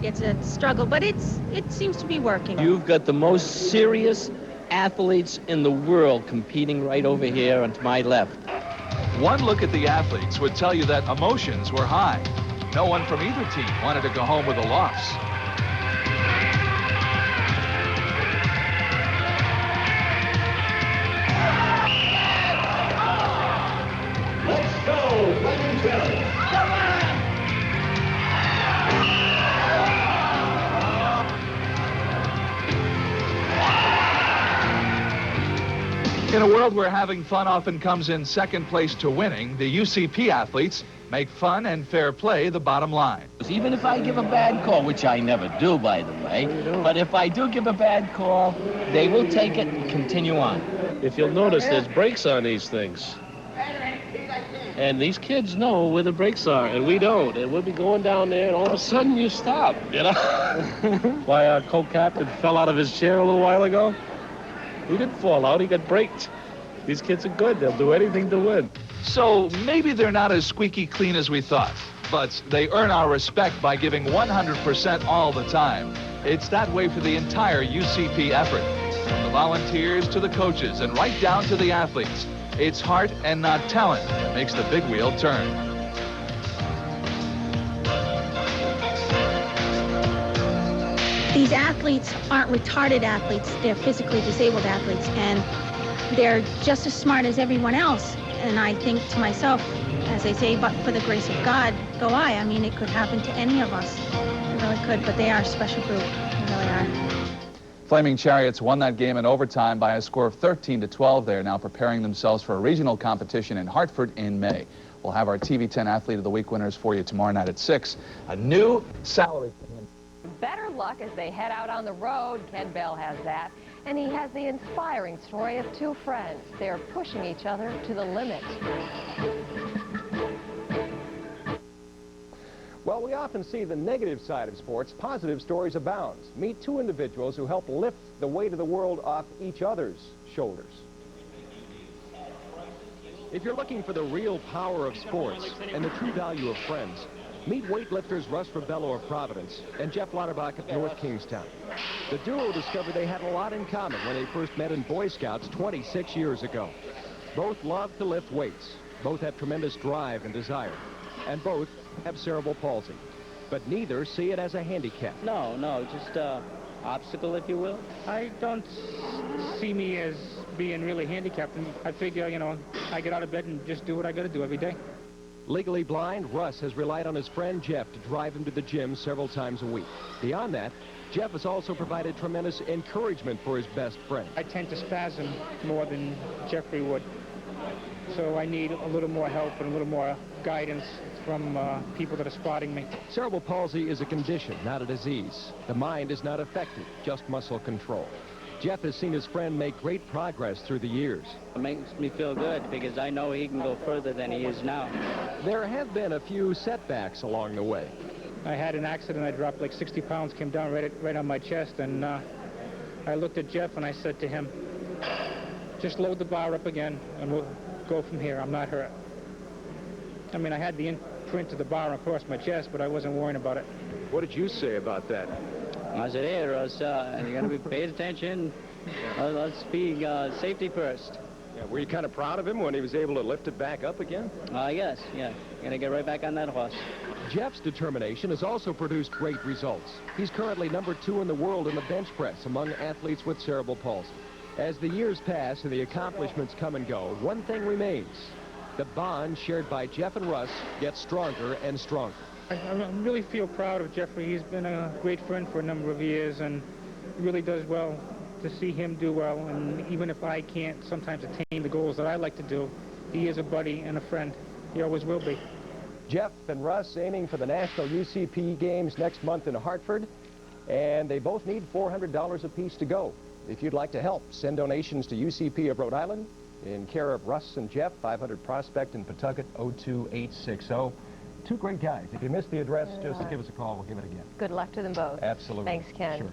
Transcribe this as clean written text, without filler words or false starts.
it's a struggle, but it seems to be working. You've got the most serious athletes in the world competing right over here and to my left. One look at the athletes would tell you that emotions were high. No one from either team wanted to go home with a loss. Let's go, Flemington! Come on! In a world where having fun often comes in second place to winning, the UCP athletes make fun and fair play the bottom line. Even if I give a bad call, which I never do, by the way, but if I do give a bad call, they will take it and continue on. If you'll notice, there's brakes on these things. And these kids know where the brakes are, and we don't. And we'll be going down there, and all of a sudden you stop, you know? Why our co-captain fell out of his chair a little while ago? He didn't fall out, he got braked. These kids are good, they'll do anything to win. So maybe they're not as squeaky clean as we thought, but they earn our respect by giving 100% all the time. It's that way for the entire UCP effort. From the volunteers to the coaches and right down to the athletes. It's heart and not talent that makes the big wheel turn. These athletes aren't retarded athletes, they're physically disabled athletes, and they're just as smart as everyone else. And I think to myself, as I say, but for the grace of God, go I. I mean, it could happen to any of us. It really could, but they are a special group. They really are. Flaming Chariots won that game in overtime by a score of 13-12. They are now preparing themselves for a regional competition in Hartford in May. We'll have our TV10 Athlete of the Week winners for you tomorrow night at 6. A new salary plan. Better luck as they head out on the road. Ken Bell has that. And he has the inspiring story of two friends. They're pushing each other to the limit. Well, we often see the negative side of sports. Positive stories abound. Meet two individuals who help lift the weight of the world off each other's shoulders. If you're looking for the real power of sports and the true value of friends, meet weightlifters Russ of Providence and Jeff Lauterbach of North Kingstown. The duo discovered they had a lot in common when they first met in Boy Scouts 26 years ago. Both love to lift weights. Both have tremendous drive and desire. And both have cerebral palsy. But neither see it as a handicap. No, just an obstacle, if you will. I don't see me as being really handicapped. And I figure, you know, I get out of bed and just do what I got to do every day. Legally blind, Russ has relied on his friend Jeff to drive him to the gym several times a week. Beyond that, Jeff has also provided tremendous encouragement for his best friend. I tend to spasm more than Jeffrey would. So I need a little more help and a little more guidance from people that are spotting me. Cerebral palsy is a condition, not a disease. The mind is not affected, just muscle control. Jeff has seen his friend make great progress through the years. It makes me feel good because I know he can go further than he is now. There have been a few setbacks along the way. I had an accident. I dropped like 60 pounds, came down right on my chest, and I looked at Jeff and I said to him, just load the bar up again and we'll go from here. I'm not hurt. I mean, I had the imprint of the bar across my chest, but I wasn't worrying about it. What did you say about that? I said, hey, Russ, you're going to be paying attention. Let's be safety first. Yeah, were you kind of proud of him when he was able to lift it back up again? Yes, yeah. Going to get right back on that horse. Jeff's determination has also produced great results. He's currently #2 in the world in the bench press among athletes with cerebral palsy. As the years pass and the accomplishments come and go, one thing remains. The bond shared by Jeff and Russ gets stronger and stronger. I really feel proud of Jeffrey. He's been a great friend for a number of years, and it really does well to see him do well. And even if I can't sometimes attain the goals that I like to do, he is a buddy and a friend. He always will be. Jeff and Russ aiming for the National UCP Games next month in Hartford, and they both need $400 apiece to go. If you'd like to help, send donations to UCP of Rhode Island in care of Russ and Jeff, 500 Prospect in Pawtucket, 02860. Two great guys. If you missed the address, just give us a call. We'll give it again. Good luck to them both. Absolutely. Thanks, Ken. Sure.